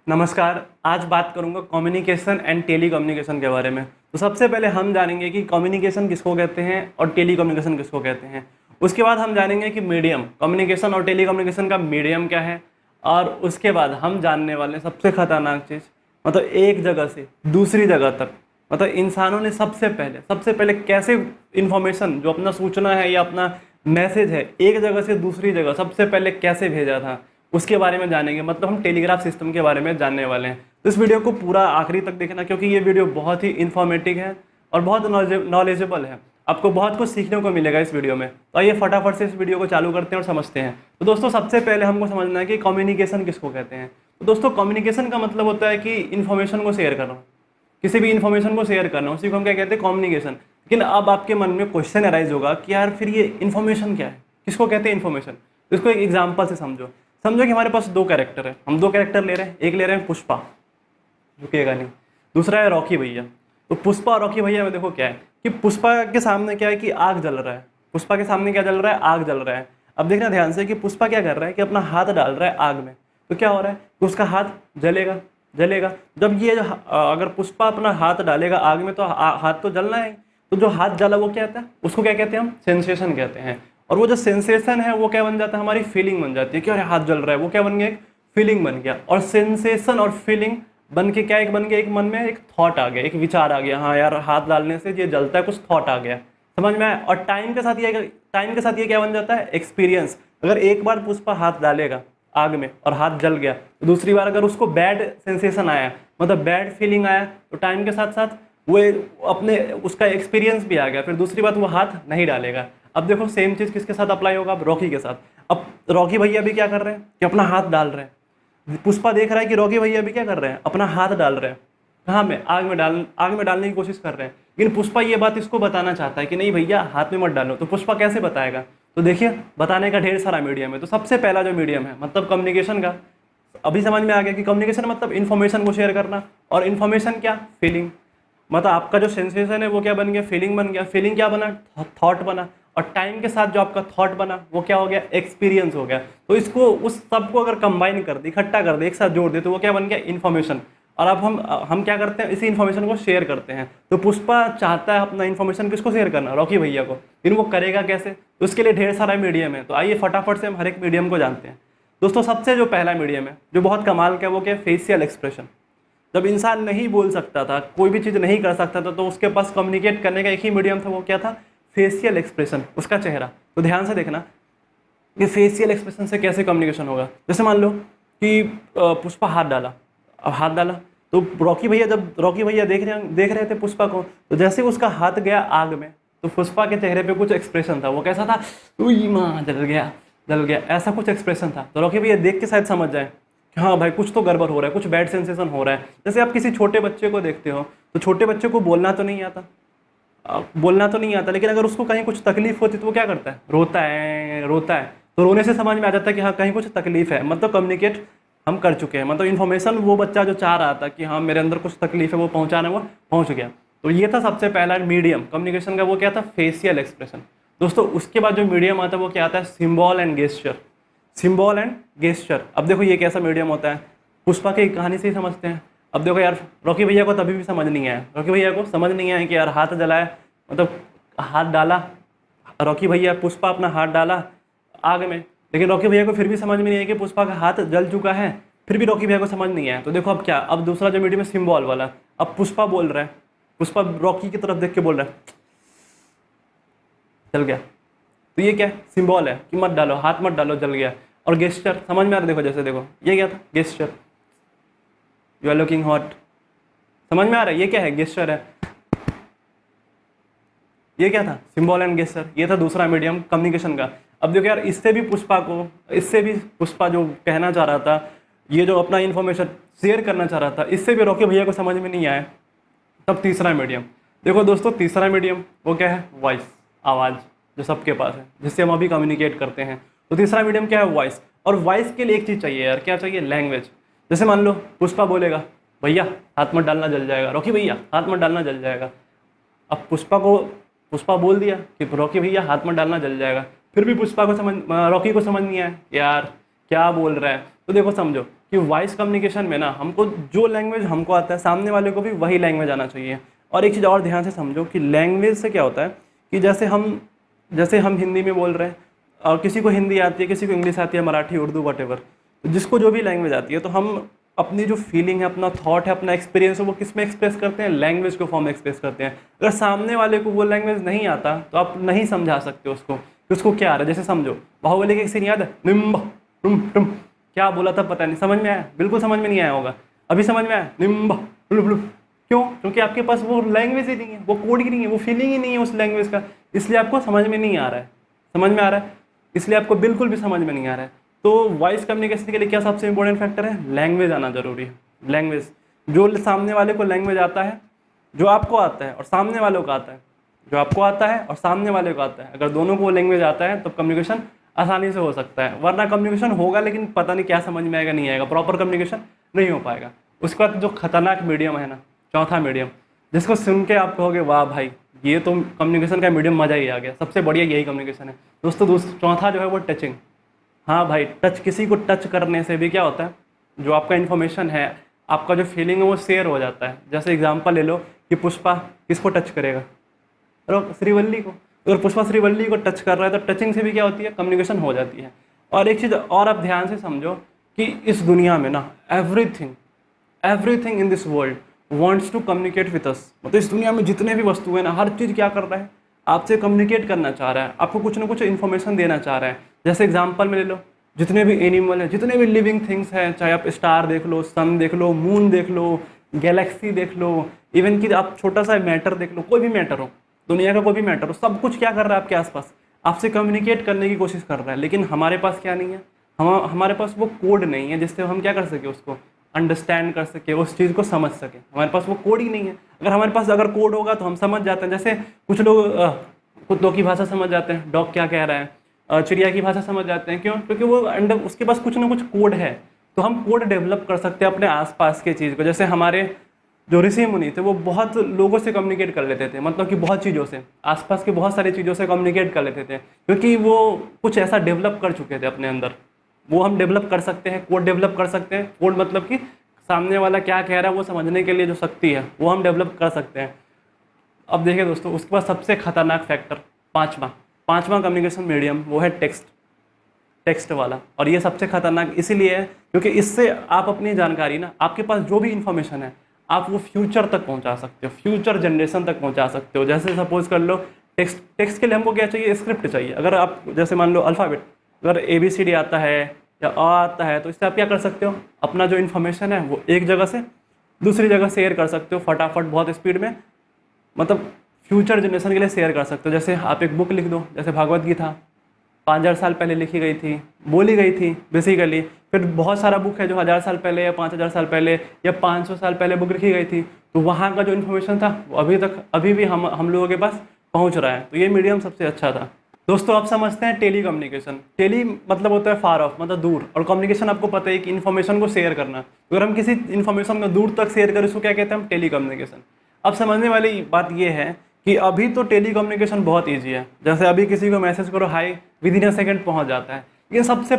नमस्कार। आज बात करूंगा कम्युनिकेशन एंड टेली कम्युनिकेशन के बारे में। तो सबसे पहले हम जानेंगे कि कम्युनिकेशन किसको कहते हैं और टेली कम्युनिकेशन किसको कहते हैं। उसके बाद हम जानेंगे कि मीडियम कम्युनिकेशन और टेली कम्युनिकेशन का मीडियम क्या है। और उसके बाद हम जानने वाले हैं सबसे खतरनाक चीज़, मतलब एक जगह से दूसरी जगह तक, मतलब इंसानों ने सबसे पहले कैसे इन्फॉर्मेशन जो अपना सूचना है या अपना मैसेज है एक जगह से दूसरी जगह सबसे पहले कैसे भेजा था, उसके बारे में जानेंगे। मतलब हम टेलीग्राफ सिस्टम के बारे में जानने वाले हैं। तो इस वीडियो को पूरा आखिरी तक देखना, क्योंकि ये वीडियो बहुत ही इन्फॉर्मेटिव है और बहुत नॉलेजेबल है। आपको बहुत कुछ सीखने को मिलेगा इस वीडियो में। तो आइए फटाफट से इस वीडियो को चालू करते हैं और समझते हैं। तो दोस्तों, सबसे पहले हमको समझना है कि कम्युनिकेशन किसको कहते हैं। तो दोस्तों, कम्युनिकेशन का मतलब होता है कि इन्फॉर्मेशन को शेयर करना, किसी भी इन्फॉर्मेशन को शेयर करना, उसी को हम क्या कहते हैं, कम्युनिकेशन। लेकिन अब आपके मन में क्वेश्चन अराइज होगा कि यार फिर ये इन्फॉर्मेशन क्या है, किसको कहते हैं इन्फॉर्मेशन। तो इसको एक एग्जाम्पल से समझो कि हमारे पास दो कैरेक्टर है, हम दो कैरेक्टर ले रहे हैं। एक ले रहे हैं पुष्पा, रुकिएगा नहीं, दूसरा है रॉकी भैया। तो पुष्पा और रॉकी भैया में देखो क्या है कि पुष्पा के सामने क्या है कि आग जल रहा है। पुष्पा के सामने क्या जल रहा है, आग जल रहा है। अब देखना ध्यान से कि पुष्पा क्या कर रहा है कि अपना हाथ डाल रहा है आग में। तो क्या हो रहा है कि उसका हाथ जलेगा जलेगा जब ये अगर पुष्पा अपना हाथ डालेगा आग में तो हाथ तो जलना है। तो जो हाथ जला वो क्या होता है, उसको क्या कहते हैं, हम सेंसेशन कहते हैं। और वो जो सेंसेशन है वो क्या बन जाता है, हमारी फीलिंग बन जाती है कि अरे हाथ जल रहा है। वो क्या बन गया, एक फीलिंग बन गया। और सेंसेशन और फीलिंग बन के क्या एक बन गया, एक मन में एक थॉट आ गया, एक विचार आ गया, हाँ यार हाथ डालने से ये जलता है, कुछ थॉट आ गया, समझ में आया। और टाइम के साथ ये क्या बन जाता है, एक्सपीरियंस। अगर एक बार पुष्पा हाथ डालेगा आग में और हाथ जल गया, तो दूसरी बार अगर उसको बैड सेंसेशन आया, मतलब बैड फीलिंग आया, तो टाइम के साथ साथ वो अपने उसका एक्सपीरियंस भी आ गया, फिर दूसरी बार वो हाथ नहीं डालेगा। अब देखो सेम चीज़ किसके साथ अप्लाई होगा, अब रॉकी के साथ। अब रॉकी भैया भी क्या कर रहे हैं कि अपना हाथ डाल रहे हैं। पुष्पा देख रहा है कि रॉकी भैया भी क्या कर रहे हैं, अपना हाथ डाल रहे हैं कहाँ में, आग में डालने की कोशिश कर रहे हैं। लेकिन पुष्पा ये बात इसको बताना चाहता है कि नहीं भैया हाथ में मत डालो। तो पुष्पा कैसे बताएगा, तो देखिए बताने का ढेर सारा मीडियम है। तो सबसे पहला जो मीडियम है मतलब कम्युनिकेशन का, अभी समझ में आ गया कि कम्युनिकेशन मतलब इन्फॉर्मेशन को शेयर करना। और इन्फॉर्मेशन क्या, फीलिंग। मतलब आपका जो सेंसेशन है वो क्या बन गया, फीलिंग बन गया। फीलिंग क्या बना, थॉट बना। और टाइम के साथ जो आपका थॉट बना वो क्या हो गया, एक्सपीरियंस हो गया। तो इसको उस सबको अगर कंबाइन कर दे, इकट्ठा कर दे, एक साथ जोड़ दे, तो वो क्या बन गया, इन्फॉर्मेशन। और अब हम क्या करते हैं, इसी इन्फॉर्मेशन को शेयर करते हैं। तो पुष्पा चाहता है अपना इन्फॉर्मेशन किसको शेयर करना, रॉकी भैया को। लेकिन वो करेगा कैसे, तो उसके लिए ढेर सारा मीडियम है। तो आइए फटाफट से हम हर एक मीडियम को जानते हैं। दोस्तों, सबसे जो पहला मीडियम है जो बहुत कमाल का है वो क्या है, फेशियल एक्सप्रेशन। जब इंसान नहीं बोल सकता था, कोई भी चीज़ नहीं कर सकता था, तो उसके पास कम्युनिकेट करने का एक ही मीडियम था, वो क्या था, फेशियल एक्सप्रेशन, उसका चेहरा। तो ध्यान से देखना कि फेशियल एक्सप्रेशन से कैसे कम्युनिकेशन होगा। जैसे मान लो कि पुष्पा हाथ डाला, अब हाथ डाला तो रॉकी भैया देख रहे थे पुष्पा को, तो जैसे उसका हाथ गया आग में, तो पुष्पा के चेहरे पे कुछ एक्सप्रेशन था। वो कैसा था, उई माँ जल गया, ऐसा कुछ एक्सप्रेशन था। तो रॉकी भैया देख के शायद समझ जाए कि हाँ भाई कुछ तो गड़बड़ हो रहा है, कुछ बैड सेंसेशन हो रहा है। जैसे आप किसी छोटे बच्चे को देखते हो, तो छोटे बच्चे को बोलना तो नहीं आता, लेकिन अगर उसको कहीं कुछ तकलीफ होती तो वो क्या करता है, रोता है। तो रोने से समझ में आ जाता है कि हाँ कहीं कुछ तकलीफ है, मतलब कम्युनिकेट हम कर चुके हैं। मतलब इन्फॉर्मेशन वो बच्चा जो चाह रहा था कि हाँ मेरे अंदर कुछ तकलीफ है वो पहुंचाना, वो पहुंच गया। तो ये था सबसे पहला मीडियम कम्युनिकेशन का, वो क्या था, फेशियल एक्सप्रेशन। दोस्तों, उसके बाद जो मीडियम आता है वो क्या आता है, सिंबल एंड गेस्चर। अब देखो ये कैसा मीडियम होता है, पुष्पा की कहानी से ही समझते हैं। अब देखो यार, रॉकी भैया को तभी भी समझ नहीं आया, कि यार हाथ जलाया, मतलब हाथ डाला रॉकी भैया, पुष्पा अपना हाथ डाला आग में, लेकिन रॉकी भैया को फिर भी समझ में नहीं आया कि पुष्पा का हाथ जल चुका है। फिर भी रॉकी भैया को समझ नहीं आया। तो देखो अब क्या, अब दूसरा जो मीडियम है सिंबल वाला। अब पुष्पा बोल रहा है, पुष्पा रॉकी की तरफ देख के बोल रहा है जल गया। तो ये क्या है, सिंबल है कि मत डालो, हाथ मत डालो, जल गया। और गेस्चर समझ में आ रहा है, देखो जैसे देखो ये क्या था, gesture, you are looking hot, समझ में आ रहा है, ये क्या है, गेस्चर है। ये क्या था, सिंबल एंड गेस्चर। ये था दूसरा मीडियम कम्युनिकेशन का। अब देखो यार, इससे भी पुष्पा जो कहना चाह रहा था, ये जो अपना इन्फॉर्मेशन शेयर करना चाह रहा था, इससे भी रॉकी भैया को समझ में नहीं आया। तब तीसरा मीडियम, देखो दोस्तों तीसरा मीडियम वो क्या है, वॉइस, आवाज़ जो सबके पास है, जिससे हम अभी कम्युनिकेट करते हैं। तो तीसरा मीडियम क्या है, वॉइस। और वॉइस के लिए एक चीज़ चाहिए यार, क्या चाहिए, लैंग्वेज। जैसे मान लो पुष्पा बोलेगा भैया हाथ मत डालना जल जाएगा, रॉकी भैया हाथ मत डालना जल जाएगा। अब पुष्पा बोल दिया कि रॉकी भैया हाथ मत डालना जल जाएगा, फिर भी रॉकी को समझ नहीं आया यार क्या बोल रहा है। तो देखो समझो कि वॉइस कम्युनिकेशन में ना हमको जो लैंग्वेज हमको आता है सामने वाले को भी वही लैंग्वेज आना चाहिए। और एक चीज़ और ध्यान से समझो कि लैंग्वेज से क्या होता है कि जैसे हम हिंदी में बोल रहे हैं और किसी को हिंदी आती है, किसी को इंग्लिश आती है, मराठी, उर्दू, वटेवर, तो जिसको जो भी लैंग्वेज आती है, तो हम अपनी जो फीलिंग है, अपना थॉट है, अपना एक्सपीरियंस है, वो किस में एक्सप्रेस करते हैं? लैंग्वेज के फॉर्म में एक्सप्रेस करते हैं। अगर सामने वाले को वो लैंग्वेज नहीं आता तो आप नहीं समझा सकते उसको कि उसको क्या आ रहा है। जैसे समझो बाहुबली की एक सीन याद है, निम्ब टुम टुम, क्या बोला था पता नहीं, समझ में आया? बिल्कुल समझ में नहीं आया होगा। अभी समझ में आया? निम्ब ब्लू ब्लू। क्यों? क्योंकि आपके पास वो लैंग्वेज ही नहीं है, वो कोड ही नहीं है, वो फीलिंग ही नहीं है उस लैंग्वेज का, इसलिए आपको समझ में नहीं आ रहा है। समझ में आ रहा है? इसलिए आपको बिल्कुल भी समझ में नहीं आ रहा है। तो वॉइस कम्युनिकेशन के लिए क्या सबसे इंपॉर्टेंट फैक्टर है? लैंग्वेज आना जरूरी है। लैंग्वेज, जो सामने वाले को लैंग्वेज आता है, जो आपको आता है और सामने वालों को आता है, जो आपको आता है और सामने वाले को आता है, अगर दोनों को लैंग्वेज आता है तो कम्युनिकेशन आसानी से हो सकता है। वरना कम्युनिकेशन होगा लेकिन पता नहीं क्या समझ में आएगा, नहीं आएगा, प्रॉपर कम्युनिकेशन नहीं हो पाएगा। उसके बाद जो खतरनाक मीडियम है ना, चौथा मीडियम, जिसको सुन के आप कहोगे वाह भाई, ये तो कम्युनिकेशन का मीडियम मजा ही आ गया, सबसे बढ़िया यही कम्युनिकेशन है दोस्तों। चौथा जो है वो टचिंग। हाँ भाई, टच, किसी को टच करने से भी क्या होता है, जो आपका इन्फॉर्मेशन है, आपका जो फीलिंग है वो शेयर हो जाता है। जैसे एग्जांपल ले लो कि पुष्पा किसको टच करेगा? अरे श्रीवल्ली को। अगर पुष्पा श्रीवल्ली को टच कर रहा है तो टचिंग से भी क्या होती है? कम्युनिकेशन हो जाती है। और एक चीज़ और आप ध्यान से समझो कि इस दुनिया में ना everything in this world wants to communicate with us. मतलब इस दुनिया में जितने भी वस्तु है ना, हर चीज़ क्या कर रहा है? आपसे कम्युनिकेट करना चाह रहा है, आपको कुछ ना कुछ इन्फॉर्मेशन देना चाह रहा है। जैसे एग्जांपल में ले लो, जितने भी एनिमल हैं, जितने भी लिविंग थिंग्स हैं, चाहे आप स्टार देख लो, सन देख लो, मून देख लो, गैलेक्सी देख लो, इवन कि आप छोटा सा मैटर देख लो, कोई भी मैटर हो, दुनिया का कोई भी मैटर हो, सब कुछ क्या कर रहा है आपके आसपास? आपसे कम्युनिकेट करने की कोशिश कर रहा है। लेकिन हमारे पास क्या नहीं है? हमारे पास वो कोड नहीं है जिससे हम क्या कर सके, उसको अंडरस्टैंड कर सके, उस चीज़ को समझ सके। हमारे पास वो कोड ही नहीं है। अगर हमारे पास अगर कोड होगा तो हम समझ जाते हैं। जैसे कुछ लोग कुत्तों की भाषा समझ जाते हैं, डॉग क्या कह रहा है, चिड़िया की भाषा समझ जाते हैं। क्यों? क्योंकि वो अंडर, उसके पास कुछ ना कुछ कोड है। तो हम कोड डेवलप कर सकते हैं अपने आसपास के चीज़ को। जैसे हमारे जो ऋषि मुनि थे वो बहुत लोगों से कम्युनिकेट कर लेते थे, मतलब कि बहुत चीज़ों से, आसपास की बहुत सारी चीज़ों से कम्युनिकेट कर लेते थे, क्योंकि वो कुछ ऐसा डेवलप कर चुके थे अपने अंदर। वो हम डेवलप कर सकते हैं, कोड डेवलप कर सकते हैं। कोड मतलब कि सामने वाला क्या कह रहा है वो समझने के लिए जो शक्ति है वो हम डेवलप कर सकते हैं। अब देखिए दोस्तों, उसके बाद सबसे खतरनाक फैक्टर, पांचवा कम्युनिकेशन मीडियम, वो है टेक्स्ट वाला। और ये सबसे खतरनाक इसीलिए है क्योंकि इससे आप अपनी जानकारी ना, आपके पास जो भी इंफॉर्मेशन है, आप वो फ्यूचर तक पहुंचा सकते हो, फ्यूचर जनरेशन तक पहुंचा सकते हो। जैसे सपोज कर लो, टेक्स्ट के लिए हमको क्या चाहिए? स्क्रिप्ट चाहिए। अगर आप जैसे मान लो अल्फ़ाबेट, अगर ABCD आता है या अ आता है, तो इससे आप क्या कर सकते हो? अपना जो इन्फॉर्मेशन है वो एक जगह से दूसरी जगह शेयर कर सकते हो फटाफट, बहुत स्पीड में, मतलब फ्यूचर जनरेशन के लिए शेयर कर सकते हो। जैसे आप एक बुक लिख दो, जैसे भागवत गीता 5000 साल पहले लिखी गई थी, बोली गई थी बेसिकली। फिर बहुत सारा बुक है जो 1000 साल पहले या 5000 साल पहले या 500 साल पहले बुक लिखी गई थी, तो वहाँ का जो इन्फॉर्मेशन था वो अभी भी हम लोगों के पास पहुँच रहा है। तो ये मीडियम सबसे अच्छा था। दोस्तों आप समझते हैं टेली कम्युनिकेशन। टेली मतलब होता है फार ऑफ, मतलब दूर, और कम्युनिकेशन आपको पता है कि इन्फॉर्मेशन को शेयर करना। अगर हम किसी इन्फॉर्मेशन को दूर तक शेयर करें उसको क्या कहते हैं? हम टेली कम्युनिकेशन। अब समझने वाली बात ये है कि अभी तो टेली कम्युनिकेशन बहुत ईजी है। जैसे अभी किसी को मैसेज करो हाय, विदिन अ सेकंड पहुंच जाता है। ये सबसे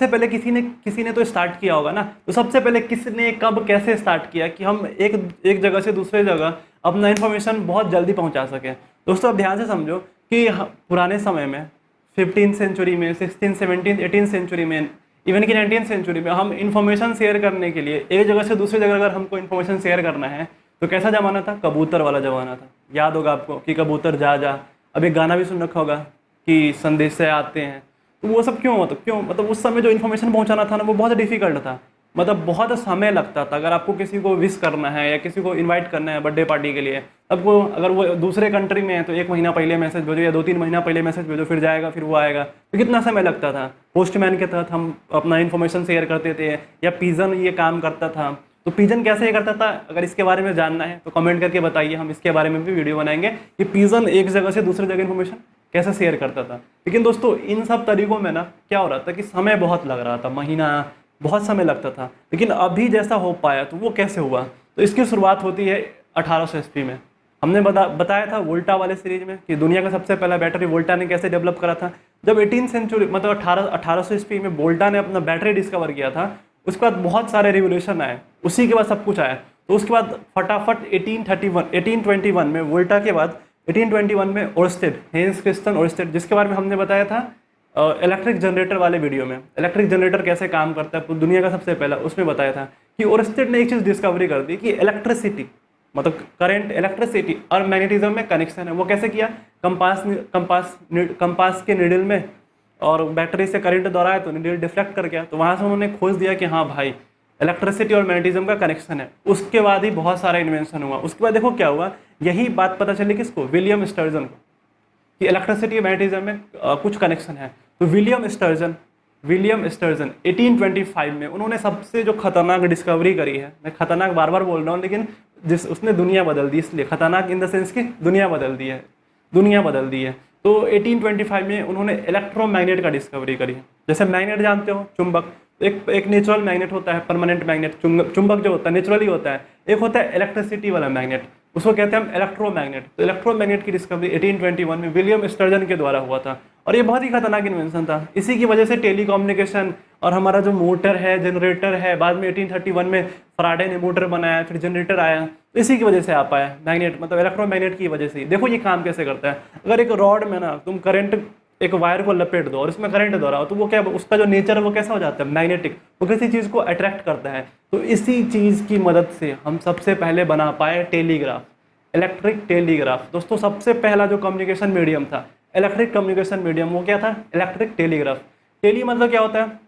पहले किसी ने तो स्टार्ट किया होगा ना। तो सबसे पहले किसने कब कैसे स्टार्ट किया कि हम एक जगह से दूसरे जगह अपना इन्फॉर्मेशन बहुत जल्दी पहुंचा सकें? दोस्तों अब ध्यान से समझो कि पुराने समय में 15th सेंचुरी में, 16th 17th 18th सेंचुरी में, इवन कि 19th सेंचुरी में, हम इन्फॉर्मेशन शेयर करने के लिए एक जगह से दूसरी जगह अगर हमको इन्फॉर्मेशन शेयर करना है तो कैसा ज़माना था? कबूतर वाला ज़माना था। याद होगा आपको कि कबूतर जा जा। अब एक गाना भी सुन रखा होगा कि संदेश से आते हैं। तो वो सब क्यों? मतलब उस समय जो इन्फॉर्मेशन पहुंचाना था ना वो बहुत डिफिकल्ट था, मतलब बहुत समय लगता था। अगर आपको किसी को विश करना है या किसी को इनवाइट करना है बर्थडे पार्टी के लिए, तब वो अगर वो दूसरे कंट्री में है तो 1 महीना पहले मैसेज भेजो या 2-3 महीना पहले मैसेज भेजो, फिर जाएगा, फिर वो आएगा, तो कितना समय लगता था। पोस्टमैन के तहत हम अपना इन्फॉर्मेशन शेयर करते थे, या पिजन ये काम करता था। तो पिजन कैसे ये करता था? अगर इसके बारे में जानना है तो कमेंट करके बताइए, हम इसके बारे में भी वीडियो बनाएंगे कि पिजन एक जगह से दूसरी जगह इन्फॉर्मेशन कैसे शेयर करता था। लेकिन दोस्तों इन सब तरीकों में ना क्या हो रहा था कि समय बहुत लग रहा था, महीना बहुत समय लगता था। लेकिन अभी जैसा हो पाया तो वो कैसे हुआ? तो इसकी शुरुआत होती है 1800 ईस्वी में। हमने बताया था वोल्टा वाले सीरीज में कि दुनिया का सबसे पहला बैटरी वोल्टा ने कैसे डेवलप करा था। जब 18th सेंचुरी मतलब 1800 ईस्वी में वोल्टा ने अपना बैटरी डिस्कवर किया था, उसके बाद बहुत सारे रिवोल्यूशन आए, उसी के बाद सब कुछ आया। तो उसके बाद फटाफट 1821 में वोल्टा के बाद 1821 में ओर्स्टेड, हेंस क्रिस्टियन ओर्स्टेड, जिसके बारे में हमने बताया था इलेक्ट्रिक जनरेटर वाले वीडियो में, इलेक्ट्रिक जनरेटर कैसे काम करता है दुनिया का सबसे पहला, उसमें बताया था कि ओर्स्टेड ने एक चीज़ डिस्कवरी कर दी कि इलेक्ट्रिसिटी मतलब करंट, इलेक्ट्रिसिटी और मैग्नेटिज्म में कनेक्शन है। वो कैसे किया, कंपास के निडल में और बैटरी से करंट दौड़ाया तो निडल डिफ्लेक्ट कर गया, तो वहाँ से उन्होंने खोज दिया कि हाँ भाई इलेक्ट्रिसिटी और मैग्नेटिज्म का कनेक्शन है। उसके बाद ही बहुत सारा इन्वेंशन हुआ। उसके बाद देखो क्या हुआ, यही बात पता चली किसको, विलियम स्टर्जन को, कि इलेक्ट्रिसिटी और मैग्नेटिज्म में कुछ कनेक्शन है। तो विलियम स्टर्जन 1825 में उन्होंने सबसे जो खतरनाक डिस्कवरी करी है, मैं खतरनाक बार बार बोल रहा हूँ लेकिन जिस उसने दुनिया बदल दी, इसलिए खतरनाक इन द सेंस की दुनिया बदल दी है। तो 1825 में उन्होंने इलेक्ट्रोमैग्नेट का डिस्कवरी करी है। जैसे मैग्नेट जानते हो, चुंबक, एक नेचुरल मैग्नेट होता है, परमानेंट मैग्नेट, चुंबक जो होता है नेचुरली होता है, एक होता है इलेक्ट्रिसिटी वाला मैग्नेट, उसको कहते हैं हम इलेक्ट्रोमैग्नेट। तो इलेक्ट्रोमैग्नेट की डिस्कवरी 1821 में विलियम स्टर्जन के द्वारा हुआ था और ये बहुत ही खतरनाक इन्वेंशन था। इसी की वजह से टेलीकम्युनिकेशन और हमारा जो मोटर है, जनरेटर है, बाद में 1831 में फराडे ने मोटर बनाया, फिर जनरेटर आया, तो इसी की वजह से आ पाया मैग्नेट, मतलब इलेक्ट्रोमैग्नेट की वजह से ही। देखो ये काम कैसे करता है, अगर एक रॉड में ना तुम करंट, एक वायर को लपेट दो और इसमें करंट दौड़ाओ, तो वो क्या, उसका जो नेचर है वो कैसा हो जाता है, मैग्नेटिक, वो किसी चीज़ को अट्रैक्ट करता है। तो इसी चीज़ की मदद से हम सबसे पहले बना पाए टेलीग्राफ, इलेक्ट्रिक टेलीग्राफ। दोस्तों सबसे पहला जो कम्युनिकेशन मीडियम था, इलेक्ट्रिक कम्युनिकेशन मीडियम, वो क्या था, इलेक्ट्रिक टेलीग्राफ। टेली मतलब क्या होता है,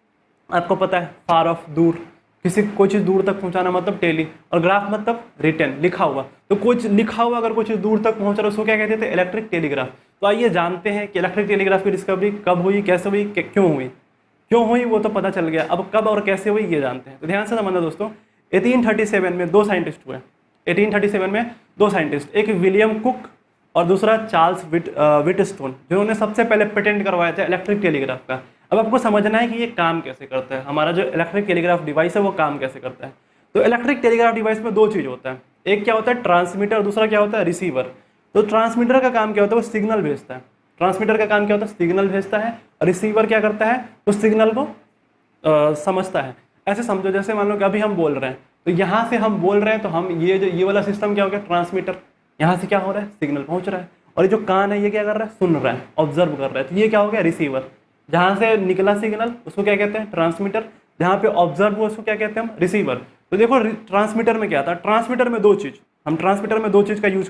आपको पता है, फार ऑफ, दूर, किसी कोई चीज़ दूर तक पहुंचाना मतलब टेली, और ग्राफ मतलब रिटन, लिखा हुआ। तो कुछ लिखा हुआ अगर कुछ दूर तक पहुंच रहा है उसको क्या कहते थे, इलेक्ट्रिक टेलीग्राफ। तो आइए जानते हैं कि इलेक्ट्रिक टेलीग्राफ की डिस्कवरी कब हुई, कैसे हुई, क्यों हुई वो तो पता चल गया, अब कब और कैसे हुई ये जानते हैं। तो ध्यान से समझना दोस्तों, 1837 में दो साइंटिस्ट हुए, 1837 में दो साइंटिस्ट, एक विलियम कुक और दूसरा चार्ल्स व्हिटस्टोन, जिन्होंने सबसे पहले पेटेंट करवाया था इलेक्ट्रिक टेलीग्राफ का। अब आपको समझना है कि ये काम कैसे करता है, हमारा जो इलेक्ट्रिक टेलीग्राफ डिवाइस है वो काम कैसे करता है। तो इलेक्ट्रिक टेलीग्राफ डिवाइस में दो चीज़ होता है, एक क्या होता है ट्रांसमीटर, दूसरा क्या होता है रिसीवर। तो ट्रांसमीटर का काम क्या होता है, वो सिग्नल भेजता है, ट्रांसमीटर का काम क्या होता है, सिग्नल भेजता है, और रिसीवर क्या करता है, उस सिग्नल को समझता है। ऐसे समझो जैसे मान लो कि अभी हम बोल रहे हैं, तो यहाँ से हम बोल रहे हैं, तो हम ये वाला सिस्टम क्या हो गया, ट्रांसमीटर, यहाँ से क्या हो रहा है, सिग्नल पहुँच रहा है, और ये जो कान है ये क्या कर रहा है, सुन रहा है, ऑब्जर्व कर रहा है, तो ये क्या हो गया, रिसीवर। जहाँ से निकला सिग्नल उसको क्या कहते हैं, ट्रांसमीटर, जहाँ पे ऑब्जर्व हुआ उसको क्या कहते हैं हम, रिसीवर। तो देखो ट्रांसमीटर में क्या था, ट्रांसमीटर में दो चीज़, हम ट्रांसमीटर में दो चीज़ का यूज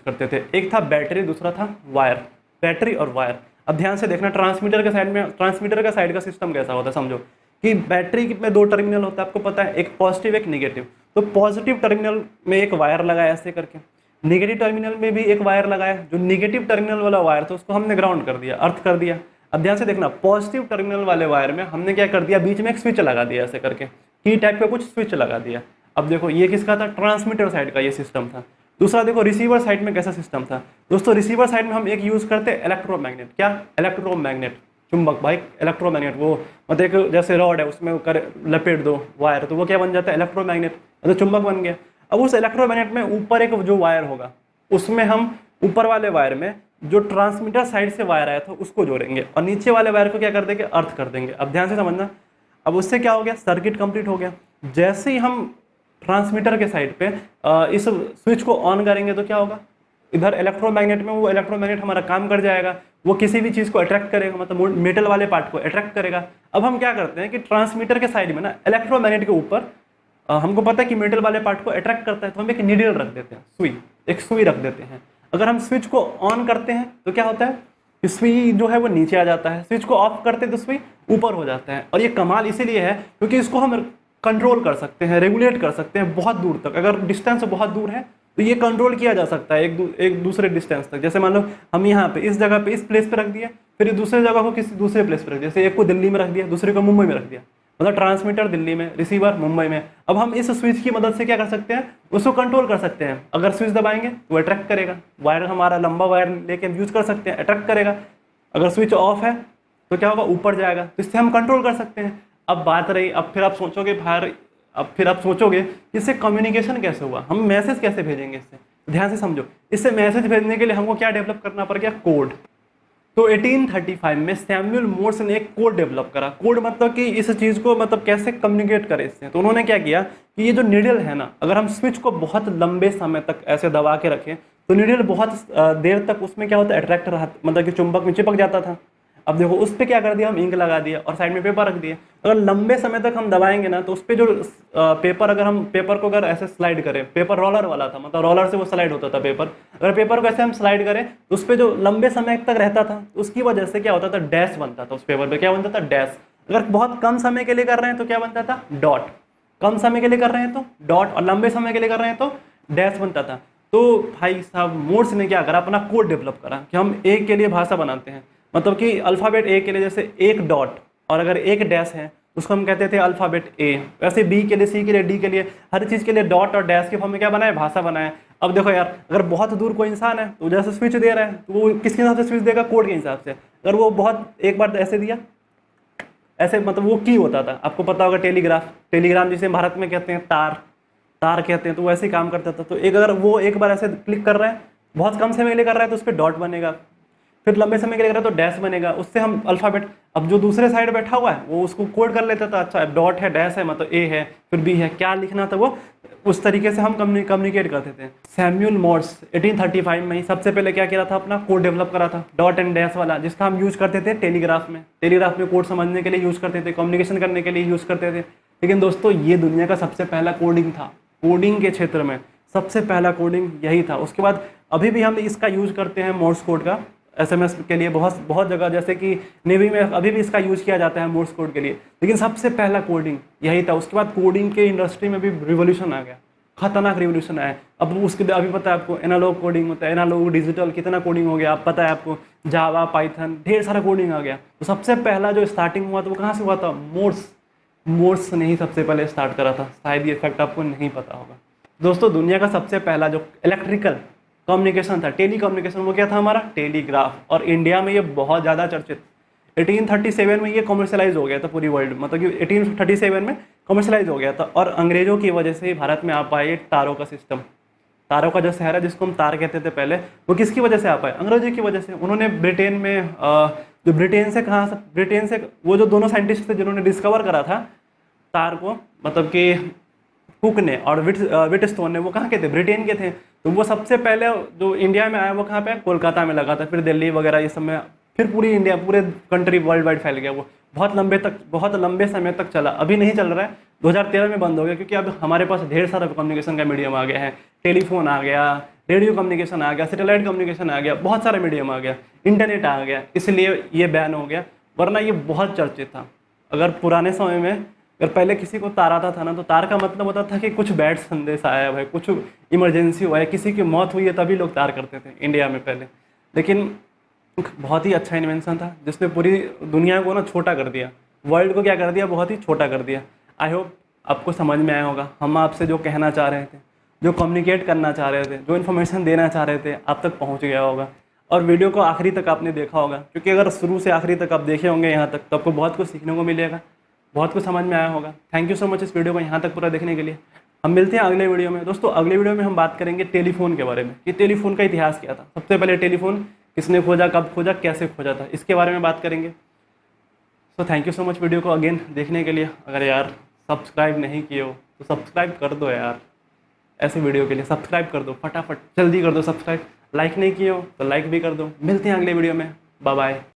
करते थे, एक था बैटरी, दूसरा था वायर, बैटरी और वायर। अब ध्यान से देखना, ट्रांसमीटर का साइड का सिस्टम कैसा होता है, समझो कि बैटरी में दो टर्मिनल होता है, आपको पता है, एक पॉजिटिव एक निगेटिव। तो पॉजिटिव टर्मिनल में एक वायर लगाया ऐसे करके, नेगेटिव टर्मिनल में भी एक वायर लगाया, जो नेगेटिव टर्मिनल वाला वायर था उसको हमने ग्राउंड कर दिया, अर्थ कर दिया। अब ध्यान से देखना, पॉजिटिव टर्मिनल वाले वायर में हमने क्या कर दिया, बीच में एक स्विच लगा दिया ऐसे करके, की टाइप का कुछ स्विच लगा दिया। अब देखो ये किसका था, ट्रांसमीटर साइड का ये सिस्टम था। दूसरा देखो रिसीवर साइड में कैसा सिस्टम था दोस्तों, रिसीवर साइड में हम एक यूज करते हैं इलेक्ट्रोमैग्नेट, क्या, इलेक्ट्रोमैग्नेट, चुंबक भाई, इलेक्ट्रोमैग्नेट, वो मतलब एक जैसे रॉड है उसमें लपेट दो वायर, तो वो क्या बन जाता है, इलेक्ट्रोमैग्नेट, मतलब चुंबक बन गया। अब उस इलेक्ट्रोमैग्नेट में ऊपर एक जो वायर होगा, उसमें हम ऊपर वाले वायर में जो ट्रांसमीटर साइड से वायर आया था उसको जोड़ेंगे, और नीचे वाले वायर को क्या कर देंगे, अर्थ कर देंगे। अब ध्यान से समझना, अब उससे क्या हो गया, सर्किट कंप्लीट हो गया। जैसे ही हम ट्रांसमीटर के साइड पे इस स्विच को ऑन करेंगे तो क्या होगा, इधर इलेक्ट्रोमैग्नेट में वो इलेक्ट्रोमैग्नेट हमारा काम कर जाएगा, वो किसी भी चीज़ को अट्रैक्ट करेगा, मतलब मेटल वाले पार्ट को अट्रैक्ट करेगा। अब हम क्या करते हैं कि ट्रांसमीटर के साइड में ना इलेक्ट्रोमैग्नेट के ऊपर हमको पता है कि मेटल वाले पार्ट को अट्रैक्ट करता है, तो हम एक नीडल रख देते हैं, एक सुई रख देते हैं। अगर हम स्विच को ऑन करते हैं तो क्या होता है, सुई जो है वो नीचे आ जाता है, स्विच को ऑफ करते हैं तो सुई ऊपर हो जाता है। और ये कमाल इसीलिए है क्योंकि इसको हम कंट्रोल कर सकते हैं, रेगुलेट कर सकते हैं बहुत दूर तक। अगर डिस्टेंस बहुत दूर है तो ये कंट्रोल किया जा सकता है एक दूसरे डिस्टेंस तक। जैसे मान लो हम यहाँ पे इस जगह पे इस प्लेस पे रख दिया, फिर दूसरे जगह को किसी दूसरे प्लेस पे रख दिया, जैसे एक को दिल्ली में रख दिया, दूसरे को मुंबई में रख दिया, मतलब ट्रांसमीटर दिल्ली में, रिसीवर मुंबई में। अब हम इस स्विच की मदद से क्या कर सकते हैं, उसको कंट्रोल कर सकते हैं। अगर स्विच दबाएंगे तो अट्रैक्ट करेगा, वायर हमारा लंबा वायर लेके यूज कर सकते हैं, अट्रैक्ट करेगा। अगर स्विच ऑफ है तो क्या होगा, ऊपर जाएगा, तो इससे हम कंट्रोल कर सकते हैं। अब बात रही, अब फिर आप सोचोगे इससे कम्युनिकेशन कैसे हुआ, हम मैसेज कैसे भेजेंगे इससे। ध्यान से समझो, इससे मैसेज भेजने के लिए हमको क्या डेवलप करना पड़ गया, कोड। तो 1835 में सैमुअल मोर्स ने एक कोड डेवलप करा। कोड मतलब कि इस चीज़ को मतलब कैसे कम्युनिकेट करें इससे। तो उन्होंने क्या किया कि ये जो नीडल है ना, अगर हम स्विच को बहुत लंबे समय तक ऐसे दबा के रखें तो नीडल बहुत देर तक उसमें क्या होता है, अट्रैक्ट रहा, मतलब कि चुंबक में चिपक जाता था। अब देखो उस पर क्या कर दिया, हम इंक लगा दिया और साइड में पेपर रख दिए। अगर लंबे समय तक हम दबाएंगे ना तो उस पर जो पेपर, अगर हम पेपर को अगर ऐसे स्लाइड करें, पेपर रोलर वाला था, मतलब रोलर से वो स्लाइड होता था पेपर, अगर पेपर को ऐसे हम स्लाइड करें तो उस पर जो लंबे समय तक रहता था उसकी वजह से क्या होता था, डैश बनता था उस पेपर पे। क्या बनता था, डैश। अगर बहुत कम समय के लिए कर रहे हैं तो क्या बनता था, डॉट। कम समय के लिए कर रहे हैं तो डॉट, और लंबे समय के लिए कर रहे हैं तो डैश बनता था। तो भाई साहब मोर्स ने क्या करा, अपना कोड डेवलप करा कि हम ए के लिए भाषा बनाते हैं, मतलब कि अल्फ़ाबेट ए के लिए जैसे एक डॉट और अगर एक डैश है उसको हम कहते थे अल्फ़ाबेट ए। वैसे बी के लिए, सी के लिए, डी के लिए, हर चीज़ के लिए डॉट और डैश के फॉर्म में क्या बनाए, भाषा बनाए। अब देखो यार, अगर बहुत दूर कोई इंसान है तो जैसे स्विच दे रहा है तो वो किसके हिसाब से स्विच देगा, कोड के हिसाब से। अगर वो बहुत एक बार ऐसे दिया, ऐसे मतलब वो की होता था, आपको पता होगा टेलीग्राफ, टेलीग्राम जिसे भारत में कहते हैं तार, तार कहते हैं, तो वैसे ही काम करता था। तो एक अगर वो एक बार ऐसे क्लिक कर रहा है, बहुत कम समय के लिए कर रहा है तो उस पर डॉट बनेगा, फिर लंबे समय के लिए कर रहा है तो डैश बनेगा। उससे हम अल्फ़ाबेट, अब जो दूसरे साइड बैठा हुआ है वो उसको कोड कर लेता था, अच्छा डॉट है, डैश है, मतलब ए है, फिर बी है, क्या लिखना था वो उस तरीके से हम कम्युनिकेट करते थे। सैमुअल मोर्स 1835 में ही सबसे पहले क्या किया था, अपना कोड डेवलप करा था, डॉट एंड डैश वाला, जिसका हम यूज करते थे टेलीग्राफ में। टेलीग्राफ में कोड समझने के लिए यूज करते थे, कम्युनिकेशन करने के लिए यूज करते थे। लेकिन दोस्तों ये दुनिया का सबसे पहला कोडिंग था, कोडिंग के क्षेत्र में सबसे पहला कोडिंग यही था। उसके बाद अभी भी हम इसका यूज करते हैं मोर्स कोड का, एसएमएस के लिए बहुत बहुत जगह, जैसे कि नेवी में अभी भी इसका यूज़ किया जाता है मोर्स कोड के लिए। लेकिन सबसे पहला कोडिंग यही था। उसके बाद कोडिंग के इंडस्ट्री में भी रिवोल्यूशन आ गया, खतरनाक रिवोल्यूशन आया। अब उसके अभी पता है आपको, एनालॉग कोडिंग होता है, एनालॉग डिजिटल, कितना कोडिंग हो गया, अब पता है आपको, जावा, पाइथन, ढेर सारा कोडिंग आ गया। तो सबसे पहला जो स्टार्टिंग हुआ तो वो कहाँ से हुआ था, मोर्स ने ही सबसे पहले स्टार्ट करा था। शायद ये फैक्ट आपको नहीं पता होगा। दोस्तों दुनिया का सबसे पहला जो इलेक्ट्रिकल कम्युनिकेशन था, टेली कम्युनिकेशन, वो क्या था हमारा, टेलीग्राफ। और इंडिया में ये बहुत ज़्यादा चर्चित, 1837 में ये कमर्शलाइज हो गया था पूरी वर्ल्ड, मतलब कि 1837 में कमर्शलाइज हो गया था। और अंग्रेजों की वजह से ही भारत में आ पाए तारों का सिस्टम। तारों का जो शहर है जिसको हम तार कहते थे पहले, वो किसकी वजह से आ पाए, अंग्रेजों की वजह से। उन्होंने ब्रिटेन में जो ब्रिटेन से कहाँ से, ब्रिटेन से वो जो दोनों साइंटिस्ट थे जिन्होंने डिस्कवर करा था तार को, मतलब कि कुक ने और विटस्टोन ने, वो कहाँ के थे, ब्रिटेन के थे। तो वो सबसे पहले जो इंडिया में आया वो कहाँ पे, कोलकाता में लगा था, फिर दिल्ली वगैरह ये सब में, फिर पूरी इंडिया, पूरे कंट्री वर्ल्ड वाइड फैल गया। वो बहुत लंबे समय तक चला। अभी नहीं चल रहा है, 2013 में बंद हो गया, क्योंकि अब हमारे पास ढेर सारा कम्युनिकेशन का मीडियम आ गया है। टेलीफोन आ गया, रेडियो कम्युनिकेशन आ गया, सैटेलाइट कम्युनिकेशन आ गया, बहुत सारा मीडियम आ गया, इंटरनेट आ गया, इसलिए ये बैन हो गया। वरना ये बहुत चर्चित था। अगर पुराने समय में अगर पहले किसी को तार आता था ना, तो तार का मतलब होता था कि कुछ बैड संदेश आया है भाई, कुछ इमरजेंसी हुआ है, किसी की मौत हुई है, तभी लोग तार करते थे इंडिया में पहले। लेकिन बहुत ही अच्छा इन्वेंशन था जिसने पूरी दुनिया को ना छोटा कर दिया, वर्ल्ड को क्या कर दिया, बहुत ही छोटा कर दिया। आई होप आपको समझ में आया होगा। हम आपसे जो कहना चाह रहे थे, जो कम्युनिकेट करना चाह रहे थे, जो इन्फॉर्मेशन देना चाह रहे थे, आप तक पहुँच गया होगा। और वीडियो को आखिरी तक आपने देखा होगा, क्योंकि अगर शुरू से आखिरी तक आप देखे होंगे यहाँ तक, तो आपको बहुत कुछ सीखने को मिलेगा, बहुत कुछ समझ में आया होगा। थैंक यू सो मच इस वीडियो को यहाँ तक पूरा देखने के लिए। हम मिलते हैं अगले वीडियो में। दोस्तों अगले वीडियो में हम बात करेंगे टेलीफोन के बारे में, कि टेलीफोन का इतिहास क्या था, सबसे पहले टेलीफोन किसने खोजा, कब खोजा, कैसे खोजा था, इसके बारे में बात करेंगे। So thank you so much video को अगेन देखने के लिए। अगर यार सब्सक्राइब नहीं किए हो तो सब्सक्राइब कर दो यार, ऐसे वीडियो के लिए सब्सक्राइब कर दो, फटाफट जल्दी कर दो सब्सक्राइब। लाइक नहीं किए हो तो लाइक भी कर दो। मिलते हैं अगले वीडियो में, बाय बाय।